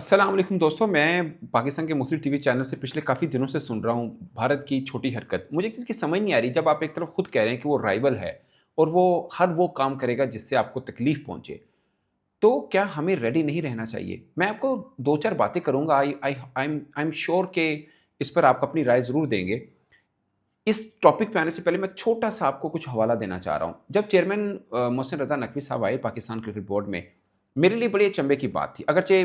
अस्सलाम वालेकुम दोस्तों, मैं पाकिस्तान के मुस्लिम टीवी चैनल से पिछले काफ़ी दिनों से सुन रहा हूँ भारत की छोटी हरकत। मुझे एक चीज़ की समझ नहीं आ रही, जब आप एक तरफ खुद कह रहे हैं कि वो राइवल है और वो हर वो काम करेगा जिससे आपको तकलीफ़ पहुँचे, तो क्या हमें रेडी नहीं रहना चाहिए? मैं आपको 2-4 बातें करूँगा। आई एम श्योर कि इस पर आप अपनी राय ज़रूर देंगे। इस टॉपिक पे आने से पहले मैं छोटा-सा आपको कुछ हवाला देना चाह रहा हूँ। जब चेयरमैन मोहसिन रज़ा नकवी साहब आए पाकिस्तान क्रिकेट बोर्ड में, मेरे लिए बड़े अचंभे की बात थी। अगरचे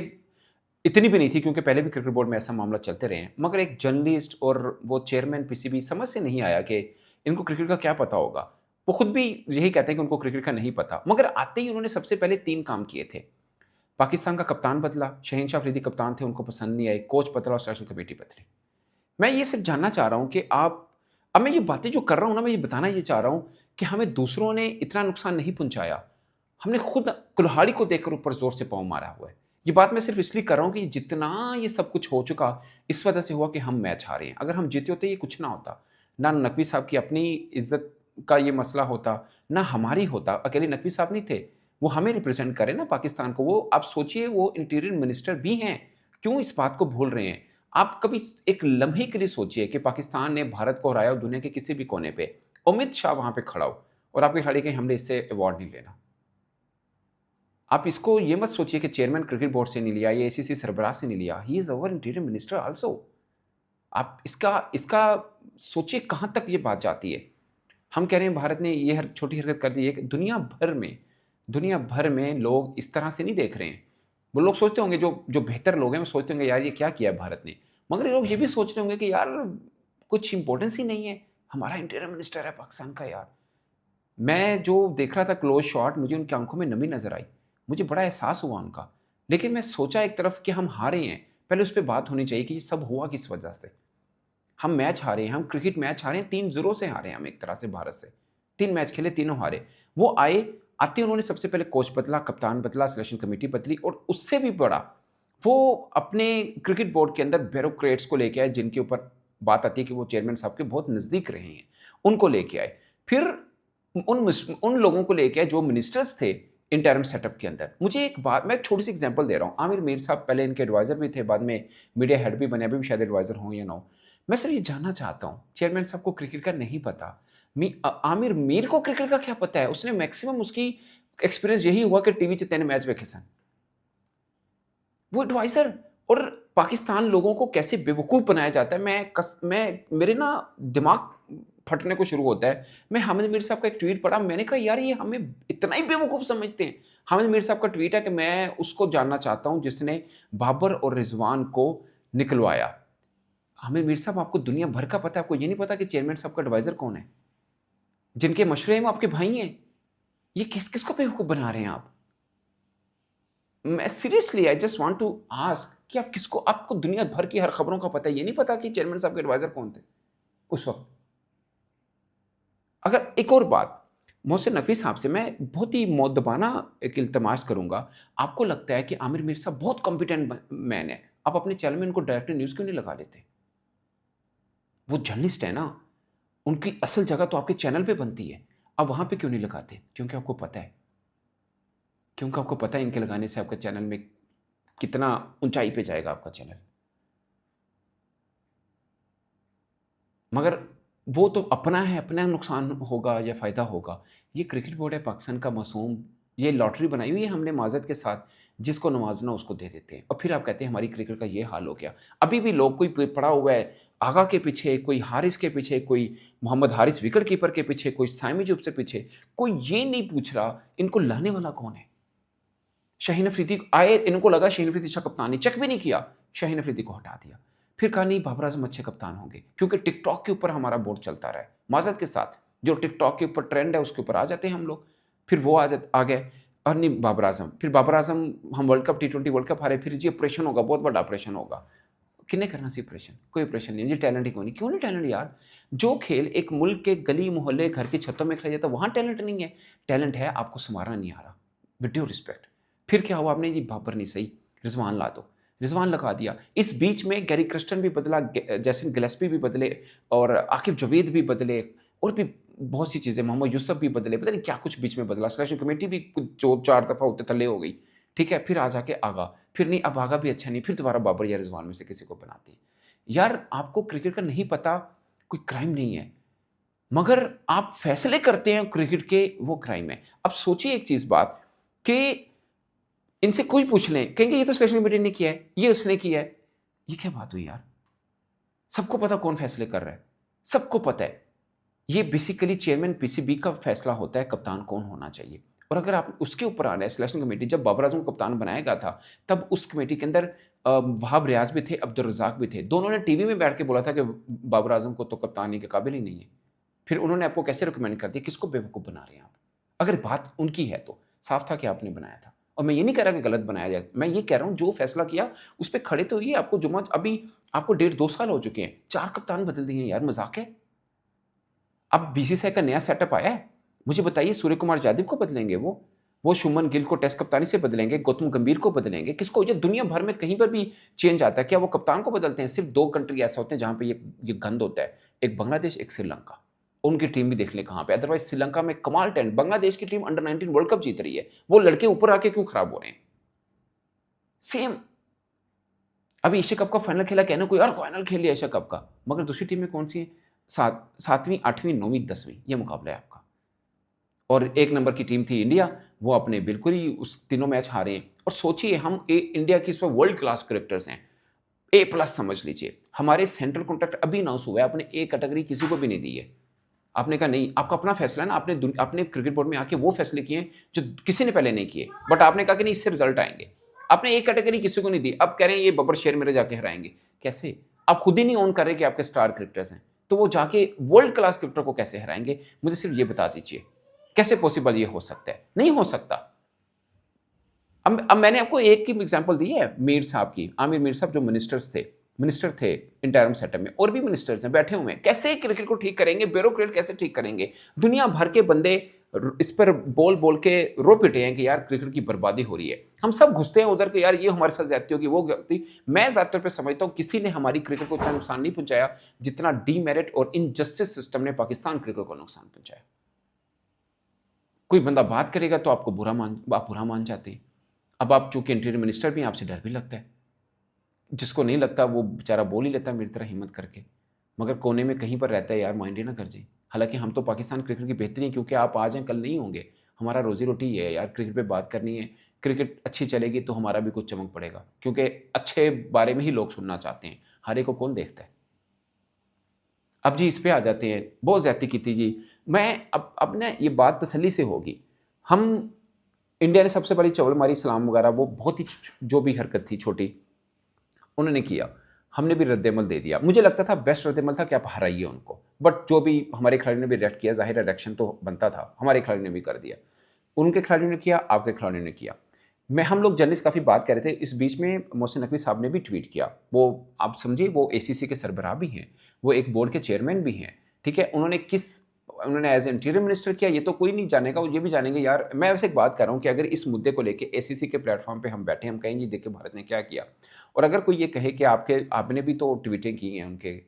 इतनी भी नहीं थी, क्योंकि पहले भी क्रिकेट बोर्ड में ऐसा मामला चलते रहे हैं। मगर एक जर्नलिस्ट और वो चेयरमैन पीसीबी समझ से नहीं आया कि इनको क्रिकेट का क्या पता होगा। वो खुद भी यही कहते हैं कि उनको क्रिकेट का नहीं पता। मगर आते ही उन्होंने सबसे पहले 3 काम किए थे। पाकिस्तान का कप्तान बदला, शहनशाह अफरीदी कप्तान थे, उनको पसंद नहीं आए, कोच बदला और सेलेक्शन कमेटी बदली। मैं ये सिर्फ़ जानना चाह रहा हूँ कि आप, अब मैं ये बातें जो कर रहा हूँ ना, मैं ये बताना ये चाह रहा हूँ कि हमें दूसरों ने इतना नुकसान नहीं पहुँचाया। हमने खुद कुल्हाड़ी को देखकर ऊपर ज़ोर से पाँव मारा हुआ है। ये बात मैं सिर्फ़ इसलिए कर रहा हूँ कि जितना ये सब कुछ हो चुका, इस वजह से हुआ कि हम मैच हारे हैं। अगर हम जीते होते, ये कुछ ना होता। ना नकवी साहब की अपनी इज़्ज़त का ये मसला होता, ना हमारी होता। अकेले नकवी साहब नहीं थे, वो हमें रिप्रेज़ेंट कर रहे हैं ना पाकिस्तान को। वो आप सोचिए, वो इंटीरियर मिनिस्टर भी हैं। क्यों इस बात को भूल रहे हैं? आप कभी एक लम्हे के लिए सोचिए कि पाकिस्तान ने भारत को हराया हो दुनिया के किसी भी कोने पे। अमित शाह वहाँ पे खड़ा हो और आपके खिलाड़ी कहें हमने इससे अवार्ड नहीं लेना। आप इसको ये मत सोचिए कि चेयरमैन क्रिकेट बोर्ड से नहीं लिया, ये आईसीसी सरबराह से नहीं लिया। He is our interior minister also. आप इसका इसका सोचिए कहाँ तक ये बात जाती है। हम कह रहे हैं भारत ने ये हर छोटी हरकत कर दी है कि दुनिया भर में लोग इस तरह से नहीं देख रहे हैं। वो लोग सोचते होंगे, जो जो बेहतर लोग हैं, वो सोचते होंगे यार ये क्या किया है भारत ने। मगर ये लोग ये भी सोच रहे होंगे कि यार कुछ इम्पोर्टेंस ही नहीं है। हमारा इंटीरियर मिनिस्टर है पाकिस्तान का यार। मैं जो देख रहा था क्लोज़ शॉट, मुझे उनकी आँखों में नमी नज़र आई। मुझे बड़ा एहसास हुआ उनका। लेकिन मैं सोचा एक तरफ कि हम हारे हैं, पहले उस पे बात होनी चाहिए कि ये सब हुआ किस वजह से? हम मैच हारे हैं, हम क्रिकेट मैच हारे हैं, 3-0 से हारे हैं हम एक तरह से भारत से। 3 मैच खेले, तीनों हारे। वो आए, आते ही उन्होंने सबसे पहले कोच बदला, कप्तान बदला, सिलेक्शन कमेटी बदली और उससे भी बड़ा, वो अपने क्रिकेट बोर्ड के अंदर ब्यूरोक्रेट्स को लेके आए, जिनके ऊपर बात आती है कि वो चेयरमैन साहब के बहुत नज़दीक रहे हैं, उनको लेके आए। फिर उन लोगों को लेके आए जो मिनिस्टर्स थे इंटरिम सेटअप के अंदर। मुझे एक बात, मैं एक छोटी-सी एग्ज़ाम्पल दे रहा हूँ। आमिर मीर साहब पहले इनके एडवाइज़र भी थे, बाद में मीडिया हेड भी बने, अभी भी शायद एडवाइज़र हों या ना हों। मैं सिर्फ ये जानना चाहता हूँ, चेयरमैन साहब को क्रिकेट का नहीं पता। आमिर मीर को क्रिकेट का क्या पता है? उसने मैक्सिमम उसकी एक्सपीरियंस यही हुआ कि टीवी च 3 मैच देखे सन। वो एडवाइज़र, और पाकिस्तान लोगों को कैसे बेवकूफ़ बनाया जाता है, मैं मेरे ना दिमाग फटने को शुरू होता है। मैं हामिद मीर साहब का एक ट्वीट पढ़ा, मैंने कहा यार ये हमें इतना ही बेवकूफ़ समझते हैं। हामिद मीर साहब का ट्वीट है कि मैं उसको जानना चाहता हूँ जिसने बाबर और रिज़वान को निकलवाया। हामिद मीर साहब, आपको दुनिया भर का पता है, आपको ये नहीं पता कि चेयरमैन साहब का एडवाइज़र कौन है? जिनके मशवरे हैं वो आपके भाई हैं। ये किस-किस को बेवकूफ़ बना रहे हैं आप? मैं seriously I just want to ask कि आप किसको, आपको दुनिया भर की हर खबरों का पता है, ये नहीं पता कि चेयरमैन साहब के एडवाइज़र कौन थे उस वक़्त? अगर एक और बात, मोहसिन नकवी साहब से मैं बहुत ही मुअद्दबाना एक इल्तमास करूँगा, आपको लगता है कि आमिर मीर साहब बहुत कॉम्पिटेंट मैन है, आप अपने चैनल में उनको डायरेक्टर न्यूज़ क्यों नहीं लगा लेते? वो जर्नलिस्ट है ना, उनकी असल जगह तो आपके चैनल पे बनती है। आप वहाँ पे क्यों नहीं लगाते? क्योंकि आपको पता है, क्योंकि आपको पता है इनके लगाने से आपका चैनल में कितना ऊँचाई पे जाएगा आपका चैनल। मगर वो तो अपना है, अपना नुकसान होगा या फ़ायदा होगा। ये क्रिकेट बोर्ड है पाकिस्तान का मासूम, ये लॉटरी बनाई हुई है हमने माज़रत के साथ, जिसको नवाज़ना उसको दे देते हैं और फिर आप कहते हैं हमारी क्रिकेट का ये हाल हो गया। अभी भी लोग, कोई पड़ा हुआ है आगा के पीछे, कोई हारिस के पीछे, कोई मोहम्मद हारिस विकेट कीपर के पीछे, कोई साइम अयूब से पीछे, कोई ये नहीं पूछ रहा इनको लाने वाला कौन है? शाहीन अफरीदी आए, इनको लगा शाहीन अफरीदी अच्छा कप्तान नहीं, चेक भी नहीं किया, शाहीन अफरीदी को हटा दिया। फिर कहा नहीं बाबर आज़म अच्छे कप्तान होंगे, क्योंकि टिकटॉक के ऊपर हमारा बोर्ड चलता रहा है। माज़रत के साथ, जो टिकटॉक के ऊपर ट्रेंड है उसके ऊपर आ जाते हैं हम लोग। फिर वो आ गए और नहीं बाबर आज़म, फिर बाबर आज़म, हम वर्ल्ड कप टी20 वर्ल्ड कप हारे, फिर जी ऑपरेशन होगा, बहुत बड़ा ऑपरेशन होगा। किन्ने करना सी ऑपरेशन? कोई ऑपरेशन नहीं, जी टैलेंट ही कोई नहीं। क्यों नहीं टैलेंट यार? जो खेल एक मुल्क के गली मोहल्ले, घर की छतों में खेला जाता है, वहाँ टैलेंट नहीं है। टैलेंट है, आपको संवारना नहीं आ रहा। With due respect. फिर क्या हुआ, आपने जी बाबर नहीं सही, रिज़वान ला दो। रिज़वान लगा दिया। इस बीच में गैरी क्रिस्टन भी बदला, जैसन गिलेस्पी भी बदले और आकिब जावेद भी बदले और भी बहुत सी चीज़ें, मोहम्मद यूसुफ भी बदले, पता नहीं क्या कुछ बीच में बदला। सिलेक्शन कमेटी भी कुछ 2-4 दफ़ा ऊते थल्ले हो गई। ठीक है? फिर आ जाके आगा। फिर नहीं अब आगा भी अच्छा नहीं, फिर दोबारा बाबर या रिजवान में से किसी को बनाते हैं। यार आपको क्रिकेट का नहीं पता कोई क्राइम नहीं है, मगर आप फैसले करते हैं क्रिकेट के, वो क्राइम है। अब सोचिए एक चीज बात कि इनसे कोई पूछ लें, कहेंगे ये तो सिलेक्शन कमेटी ने किया है, ये उसने किया है। ये क्या बात हुई यार? सबको पता कौन फैसले कर रहा है, सबको पता है। ये बेसिकली चेयरमैन पीसीबी का फैसला होता है कप्तान कौन होना चाहिए। और अगर आप उसके ऊपर आ रहे हैं, सिलेक्शन कमेटी जब बाबर आजम को कप्तान बनाया गया था, तब उस कमेटी के अंदर वहाब रियाज भी थे, अब्दुल रज़ाक भी थे। दोनों ने टीवी में बैठ के बोला था कि बाबर आजम को तो कप्तानी के काबिल ही नहीं है। फिर उन्होंने आपको कैसे रिकमेंड कर दिया? किसको बेवकूफ़ बना रहे हैं आप? अगर बात उनकी है तो साफ था कि आपने बनाया था। और मैं ये नहीं कह रहा कि गलत बनाया जाए, मैं ये कह रहा हूँ जो फैसला किया उस पे खड़े तो ये आपको जुम्मा, अभी आपको 1.5-2 साल हो चुके हैं, 4 कप्तान बदल दिए हैं यार, मजाक है? अब बीसीसीआई का नया सेटअप आया है, मुझे बताइए सूर्य कुमार यादव को बदलेंगे वो शुभमन गिल को टेस्ट कप्तानी से बदलेंगे, गौतम गंभीर को बदलेंगे, किसको? ये दुनिया भर में कहीं पर भी चेंज आता है, क्या वो कप्तान को बदलते हैं? सिर्फ 2 कंट्री ऐसे होते हैं जहां पे ये गंद होता है, एक बांग्लादेश, एक श्रीलंका। उनकी टीम भी देख लें कहां पे, अदरवाइज श्रीलंका में कमाल टैलेंट, बांग्लादेश की टीम अंडर 19 वर्ल्ड कप जीत रही है, वो लड़के ऊपर आके क्यों खराब हो रहे हैं? सेम अभी एशिया कप का फाइनल खेला, कहना कोई और फाइनल खेल लिया एशिया कप का, मगर दूसरी टीमें कौन सी है? 7वीं 8वीं 9वीं 10वीं, ये मुकाबला है आपका। और 1 नंबर की टीम थी इंडिया, वो अपने बिल्कुल ही उस तीनों मैच हारे हैं। और सोचिए हम इंडिया की इसमें वर्ल्ड क्लास क्रिकेटर्स हैं, ए प्लस समझ लीजिए। हमारे सेंट्रल कॉन्ट्रैक्ट अभी अनाउंस हुआ है, आपने ए कैटेगरी किसी को भी नहीं दी है। आपने कहा नहीं, आपका अपना फैसला है ना, आपने क्रिकेट बोर्ड में आके वो फैसले किए जो किसी ने पहले नहीं किए, बट आपने कहा कि नहीं इससे रिजल्ट आएंगे। आपने एक कैटेगरी किसी को नहीं दी, अब कह रहे हैं ये बब्बर शेर मेरे जाके हराएंगे। कैसे? आप खुद ही नहीं ऑन कर रहे कि आपके स्टार क्रिकेटर्स हैं, तो वो जाके वर्ल्ड क्लास क्रिकेटर को कैसे हराएंगे? मुझे सिर्फ ये बता दीजिए, कैसे पॉसिबल ये हो सकता है? नहीं हो सकता। अब मैंने आपको एक की एग्जांपल दी है, मीर साहब की, आमिर मीर साहब जो मिनिस्टर थे इंटरिम सेटअप में, और भी मिनिस्टर्स हैं बैठे हुए हैं, कैसे क्रिकेट को ठीक करेंगे? ब्यूरोक्रेट कैसे ठीक करेंगे? दुनिया भर के बंदे इस पर बोल बोल के रो पिटे हैं कि यार क्रिकेट की बर्बादी हो रही है। हम सब घुसते हैं उधर कि यार ये हमारे साथ ज्यादती होगी, वो गलती। मैं ज्यादातर पे समझता हूँ किसी ने हमारी क्रिकेट को इतना नुकसान नहीं पहुंचाया जितना डीमेरिट और इनजस्टिस सिस्टम ने पाकिस्तान क्रिकेट को नुकसान पहुंचाया। कोई बंदा बात करेगा तो आप बुरा मान जाते हैं। अब आप चूंकि इंटीरियर मिनिस्टर भी हैं, आपसे डर भी लगता है। जिसको नहीं लगता वो बेचारा बोल ही लेता है मेरी तरह हिम्मत करके, मगर कोने में कहीं पर रहता है यार, माइंड ही ना कर जाए। हालांकि हम तो पाकिस्तान क्रिकेट की बेहतरी, क्योंकि आप आज हैं कल नहीं होंगे, हमारा रोजी रोटी ये है यार, क्रिकेट पे बात करनी है। क्रिकेट अच्छी चलेगी तो हमारा भी कुछ चमक पड़ेगा, क्योंकि अच्छे बारे में ही लोग सुनना चाहते हैं, हारे को कौन देखता है? अब जी इस पे आ जाते हैं, बहुत ज्यादती की थी जी। मैं अब ना ये बात तसल्ली से होगी, हम इंडिया ने सबसे बड़ी चवल मारी, सलाम वगैरह, वो बहुत ही जो भी हरकत थी छोटी उन्होंने किया, हमने भी रद्देमल दे दिया। मुझे लगता था बेस्ट रद्देमल था कि आप हराइए उनको, बट जो भी हमारे खिलाड़ियों ने भी रिएक्ट किया, जाहिर है रिएक्शन तो बनता था, हमारे खिलाड़ियों ने भी कर दिया, उनके खिलाड़ियों ने किया, आपके खिलाड़ियों ने किया। हम लोग जर्नलिस्ट काफ़ी बात कर रहे थे, इस बीच में मोहसिन नकवी साहब ने भी ट्वीट किया। वो आप समझिए वो एसीसी के सरबराह भी हैं, वो एक बोर्ड के चेयरमैन भी हैं, ठीक है। उन्होंने एज इंटीरियर मिनिस्टर किया, ये तो कोई नहीं जानेगा, वो ये भी जानेंगे यार। मैं वैसे एक बात कर रहा हूँ कि अगर इस मुद्दे को लेके एसीसी के प्लेटफॉर्म पे हम बैठे, हम कहेंगे देखिए भारत ने क्या किया, और अगर कोई ये कहे कि आपने भी तो ट्वीटें की हैं उनके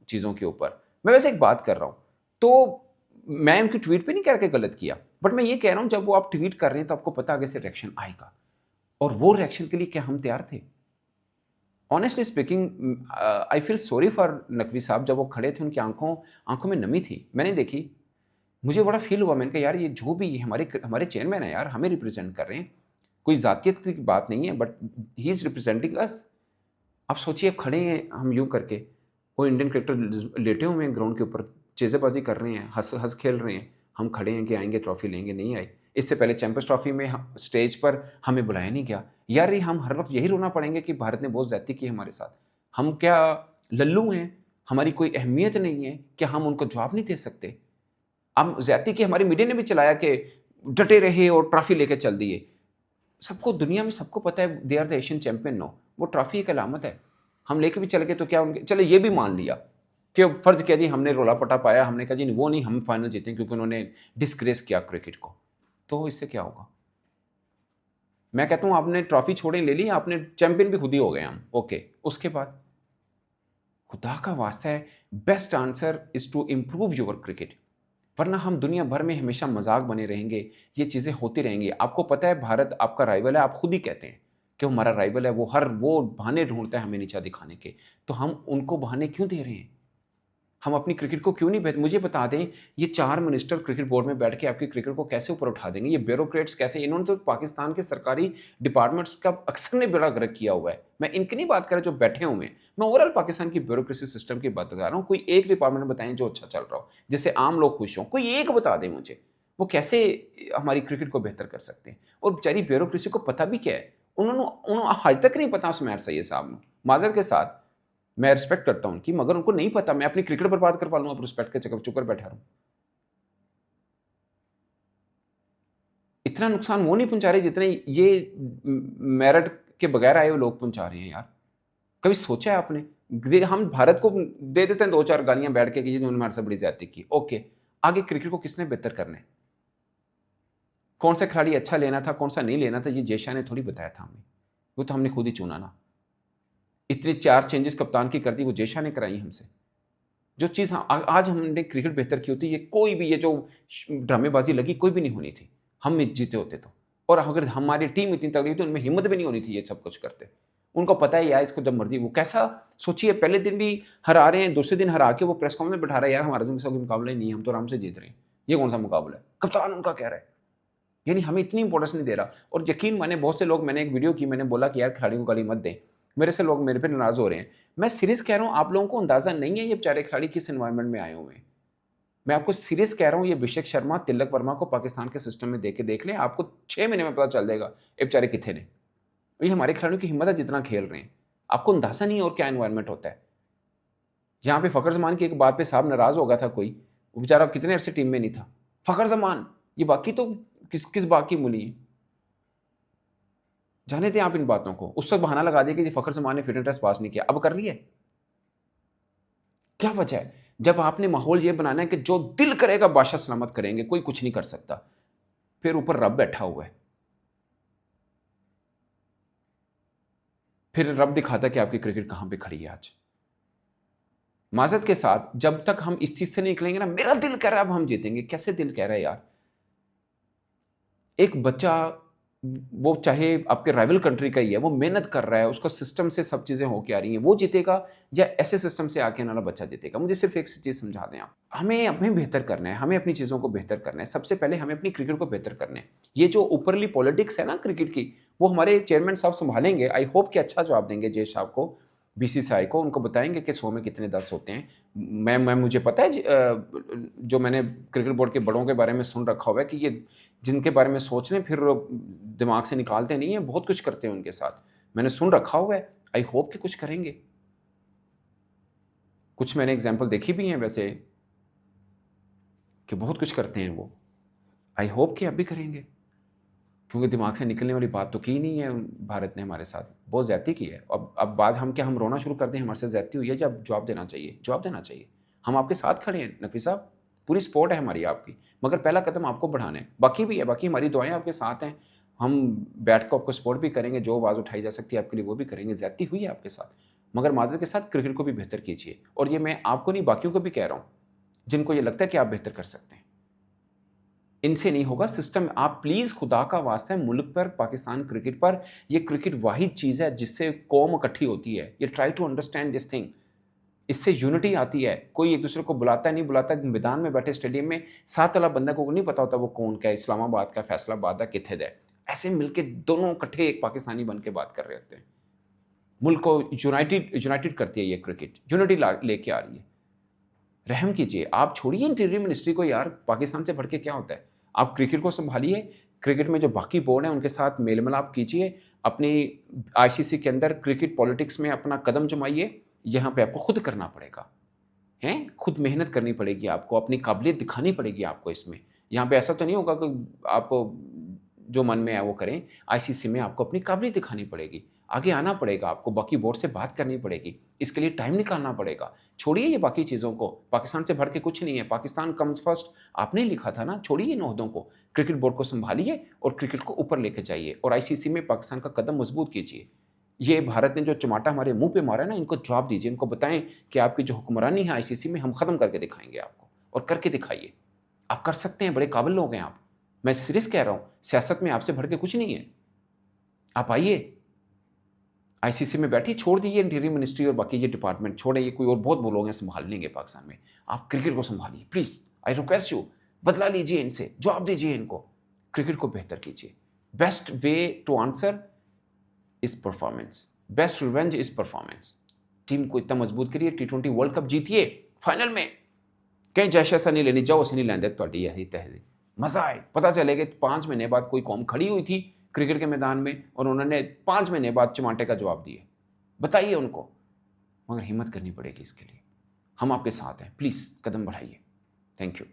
चीज़ों के ऊपर, मैं वैसे एक बात कर रहा हूँ, तो मैं उनकी ट्वीट पे नहीं कह रहा कि गलत किया, बट मैं ये कह रहा हूँ जब वो आप ट्वीट कर रहे हैं तो आपको पता आगे से रिएक्शन आएगा, और वो रिएक्शन के लिए क्या हम तैयार थे? Honestly speaking I feel sorry for Naqvi साहब, जब वो खड़े थे उनकी आंखों में नमी थी, मैंने देखी, मुझे बड़ा फील हुआ। मैंने कहा यार ये जो भी हमारे चेयरमैन है यार, हमें रिप्रेजेंट कर रहे हैं, कोई जातियत की बात नहीं है, बट ही इज़ रिप्रेजेंटिंग अस। आप सोचिए खड़े हैं हम यूँ करके, वो इंडियन क्रिकेटर लेटे हुए हैं ग्राउंड के ऊपर, चेज़ेबाजी कर रहे हैं, हंस हंस खेल रहे हैं, हम खड़े हैं कि आएंगे ट्रॉफी लेंगे, नहीं आए। इससे पहले चैंपियंस ट्रॉफी में स्टेज पर हमें बुलाया नहीं गया। यार ये हम हर वक्त यही रोना पड़ेंगे कि भारत ने बहुत ज्यादती की हमारे साथ। हम क्या लल्लू हैं? हमारी कोई अहमियत नहीं है कि हम उनको जवाब नहीं दे सकते? हम ज्यादती की, हमारी मीडिया ने भी चलाया कि डटे रहे और ट्रॉफी लेके चल दिए। सबको दुनिया में सबको पता है they are the Asian champion no, वो ट्रॉफी एक अलामत है। हम लेके भी चल गए तो क्या उनके, चले ये भी मान लिया कि फर्ज किया जी हमने रोला पटा पाया, हमने कहा जी वो नहीं, हम फाइनल जीते क्योंकि उन्होंने डिस्ग्रेस किया क्रिकेट को, तो इससे क्या होगा? मैं कहता हूं आपने ट्रॉफी छोड़े ले ली, आपने चैंपियन भी खुद ही हो गए हम, ओके, उसके बाद खुदा का वास्ता है, best answer is to improve your cricket, वरना हम दुनिया भर में हमेशा मजाक बने रहेंगे, ये चीज़ें होती रहेंगी। आपको पता है भारत आपका राइवल है, आप खुद ही कहते हैं कि वो हमारा राइवल है, वो बहाने ढूँढता है हमें नीचा दिखाने के। तो हम उनको बहाने क्यों दे रहे हैं? हम अपनी क्रिकेट को क्यों नहीं बेहतर मुझे बता दें, ये 4 मिनिस्टर क्रिकेट बोर्ड में बैठ के आपकी क्रिकेट को कैसे ऊपर उठा देंगे? ये ब्यूरोक्रेट्स कैसे इन्होंने तो पाकिस्तान के सरकारी डिपार्टमेंट्स का अक्सर ने बेड़ा गर्क किया हुआ है। मैं इनकी नहीं बात कर रहा जो बैठे हुए हैं। मैं ओवरऑल पाकिस्तान की ब्यूरोक्रेसी सिस्टम की बात कर रहा हूँ। कोई एक डिपार्टमेंट बताएँ जो अच्छा चल रहा हो, जिससे आम लोग खुश हों। कोई एक बता दें मुझे। वो कैसे हमारी क्रिकेट को बेहतर कर सकते हैं? और बेचारी ब्यूरोक्रेसी को पता भी क्या है? उन्होंने आज तक नहीं पता उस्मैर सैयद साहब ਨੂੰ। माज़रत के साथ मैं रिस्पेक्ट करता हूँ उनकी, मगर उनको नहीं पता मैं अपनी क्रिकेट बर्बाद करवा लूँगा अब रिस्पेक्ट के चक्कर चुप कर बैठा रहूँ। इतना नुकसान वो नहीं पहुँचा रहे जितने ये मेरिट के बगैर आए हुए लोग पहुँचा रहे हैं यार। कभी सोचा है आपने? हम भारत को दे देते हैं 2-4 गालियाँ बैठ के कि इन्होंने हमारे साथ बड़ी ज़्यादती की। ओके, आगे क्रिकेट को किसने बेहतर करना है? कौन सा खिलाड़ी अच्छा लेना था, कौन सा नहीं लेना था, ये जय शाह ने थोड़ी बताया था हमें। वो तो हमने खुद ही चुना ना। इतनी 4 चेंजेस कप्तान की कर दी, वो जय शाह ने कराई हमसे। जो चीज़ आज हमने क्रिकेट बेहतर की होती, ये कोई भी ये जो ड्रामेबाजी लगी कोई भी नहीं होनी थी। हम मैच जीते होते तो। और अगर हमारी टीम इतनी तगड़ी थी, उनमें हिम्मत भी नहीं होनी थी ये सब कुछ करते। उनको पता है यार इसको जब मर्ज़ी वो कैसा सोचिए पहले दिन भी हरा रहे हैं, दूसरे दिन हरा के वो प्रेस कॉन्फ्रेंस में बैठा रहा है, यार हमारा तो कोई मुकाबला ही नहीं है, हम तो आराम से जीत रहे हैं। ये कौन-सा मुकाबला है? कप्तान उनका कह रहा है। यानी हमें इतनी इंपॉर्टेंस नहीं दे रहा और यकीन माने बहुत से लोग मैंने एक वीडियो की मैंने बोला कि यार खिलाड़ियों को गाली मत दें। मेरे से लोग मेरे पे नाराज़ हो रहे हैं। मैं सीरियस कह रहा हूँ आप लोगों को अंदाज़ा नहीं है ये बेचारे खिलाड़ी किस एनवायरनमेंट में आए हुए हैं। मैं आपको सीरियस कह रहा हूँ ये अभिषेक शर्मा, तिलक वर्मा को पाकिस्तान के सिस्टम में देख लें आपको 6 महीने में पता चल जाएगा ये बेचारे कितने ने। ये हमारे खिलाड़ियों की हिम्मत है जितना खेल रहे हैं। आपको अंदाज़ा नहीं है और क्या एनवायरनमेंट होता है। यहाँ पे फ़खर ज़मान की एक बात पे साहब नाराज़ हो गया था कोई, वो बेचारा कितने अरसे टीम में नहीं था। फ़खर ज़मान, ये बाकी तो किस बात की मूली है? जाने दें आप इन बातों को। उस वक़्त बहाना लगा दिया कि जी फ़खर ज़मान ने फिटनेस टेस्ट पास नहीं किया, अब कर लिया है। क्या वजह है? जब आपने माहौल ये बनाना है कि जो दिल करेगा बादशाह सलामत करेंगे, कोई कुछ नहीं कर सकता। फिर ऊपर रब बैठा हुआ है। फिर रब दिखाता है कि आपकी क्रिकेट कहाँ पे खड़ी है आज। माज़रत के साथ जब तक हम इस चीज़ से नहीं निकलेंगे ना, मेरा दिल कह रहा है अब हम जीतेंगे। कैसे दिल कह रहा है यार? एक बच्चा वो चाहे आपके राइवल कंट्री का ही है, वो मेहनत कर रहा है, उसका सिस्टम से सब चीज़ें होके आ रही हैं, वो जीतेगा या ऐसे सिस्टम से आके आने वाला बच्चा जीतेगा? मुझे सिर्फ़ एक चीज़ समझा दें आप। हमें बेहतर करना है, हमें अपनी चीज़ों को बेहतर करना है। सबसे पहले हमें अपनी क्रिकेट को बेहतर करना है। ये जो ऊपरली पॉलिटिक्स है ना क्रिकेट की, वो हमारे चेयरमैन साहब सँभालेंगे। आई होप कि अच्छा जवाब देंगे जय साहब को, बीसीसीआई को। उनको बताएँगे कि 100 में कितने 10 होते हैं। मैं मुझे पता है जो मैंने क्रिकेट बोर्ड के बड़ों के बारे में सुन रखा हुआ है कि ये जिनके बारे में सोच लें फिर दिमाग से निकालते नहीं हैं, बहुत कुछ करते हैं उनके साथ। मैंने सुन रखा हुआ है, आई होप कि कुछ करेंगे। कुछ मैंने एग्ज़ाम्पल देखी भी हैं वैसे कि बहुत कुछ करते हैं वो। आई होप कि अब भी करेंगे, क्योंकि दिमाग से निकलने वाली बात तो की नहीं है भारत ने हमारे साथ, बहुत ज़्यादती की है। अब बात हम क्या हम रोना शुरू कर दें हमारे साथ ज़्यादती हुई है या जवाब देना चाहिए? जवाब देना चाहिए। हम आपके साथ खड़े हैं नकवी साहब, पूरी सपोर्ट है हमारी आपकी, मगर पहला कदम आपको बढ़ाना है। बाकी भी है, बाकी हमारी दुआएँ आपके साथ हैं। हम बैठ के आपको सपोर्ट भी करेंगे, जो आवाज़ उठाई जा सकती है आपके लिए वो भी करेंगे। ज़्यादती हुई है आपके साथ, मगर माज़रत के साथ क्रिकेट को भी बेहतर कीजिए और ये मैं आपको नहीं बाकियों को भी कह रहा हूँ, जिनको ये लगता है कि आप बेहतर कर सकते हैं। इनसे नहीं होगा सिस्टम आप प्लीज़ खुदा का वास्ता है मुल्क पर, पाकिस्तान क्रिकेट पर, ये क्रिकेट वाहिद चीज़ है जिससे कौम इकट्ठी होती है। ये try to understand this thing. इससे यूनिटी आती है। कोई एक दूसरे को बुलाता नहीं बुलाता, मैदान में बैठे स्टेडियम में 7 वाला बंदा को नहीं पता होता वो कौन का है, इस्लामाबाद का, फैसलाबाद का, किथे दा है। ऐसे मिलके दोनों इकट्ठे एक पाकिस्तानी बन के बात कर रहे होते हैं। मुल्क को यूनाइटेड करती है ये क्रिकेट, यूनिटी लेके आ रही है। रहम कीजिए, आप छोड़िए इंटीरियर मिनिस्ट्री को यार, पाकिस्तान से बढ़ के क्या होता है? आप क्रिकेट को सँभालिए, क्रिकेट में जो बाकी बोर्ड हैं उनके साथ मेल-मिलाप कीजिए, अपनी आईसीसी के अंदर क्रिकेट पॉलिटिक्स में अपना कदम जमाइए, यहाँ पे आपको खुद करना पड़ेगा, हैं? खुद मेहनत करनी पड़ेगी आपको, अपनी काबिलियत दिखानी पड़ेगी आपको इसमें। यहाँ पे ऐसा तो नहीं होगा कि आप जो मन में है वो करें, आईसीसी में आपको अपनी काबिलियत दिखानी पड़ेगी, आगे आना पड़ेगा आपको, बाकी बोर्ड से बात करनी पड़ेगी, इसके लिए टाइम निकालना पड़ेगा। छोड़िए ये बाकी चीज़ों को, पाकिस्तान से बढ़ के कुछ नहीं है, पाकिस्तान कम्स फर्स्ट आपने ही लिखा था ना, छोड़िए इन ओहदों को, क्रिकेट बोर्ड को सँभालिए और क्रिकेट को ऊपर लेके जाइए और आईसीसी में पाकिस्तान का कदम मज़बूत कीजिए। ये भारत ने जो चमाटा हमारे मुँह पे मारा है ना, इनको जवाब दीजिए, इनको बताएँ कि आपकी जो हुक्मरानी है आईसीसी में हम ख़त्म करके दिखाएँगे आपको और करके दिखाइए। आप कर सकते हैं, बड़े काबिल लोग हैं आप। मैं सीरियस कह रहा हूँ, सियासत में आपसे बढ़ के कुछ नहीं है। आप आइए, आईसीसी में बैठी, छोड़ दीजिए इंटीरियर मिनिस्ट्री और बाकी ये डिपार्टमेंट, छोड़े, ये कोई और बहुत वो लोग हैं संभाल लेंगे पाकिस्तान में। आप क्रिकेट को संभालिए प्लीज़, आई रिक्वेस्ट यू। बदला लीजिए इनसे, जवाब दीजिए इनको, क्रिकेट को बेहतर कीजिए। Best way to answer is performance, best revenge is performance. Team को इतना मजबूत करिए, T20 वर्ल्ड कप जीतिए, फाइनल में कहीं जैसे ऐसा नहीं लेनी, जाओ असं नहीं लैंदे थोड़ी यही तहजीब। मज़ा आए, पता चलेगा 5 महीने बाद कोई कौम खड़ी हुई थी क्रिकेट के मैदान में और उन्होंने 5 महीने बाद चमाटे का जवाब दिए। बताइए उनको, मगर हिम्मत करनी पड़ेगी इसके लिए। हम आपके साथ हैं, प्लीज़ कदम बढ़ाइए। Thank you.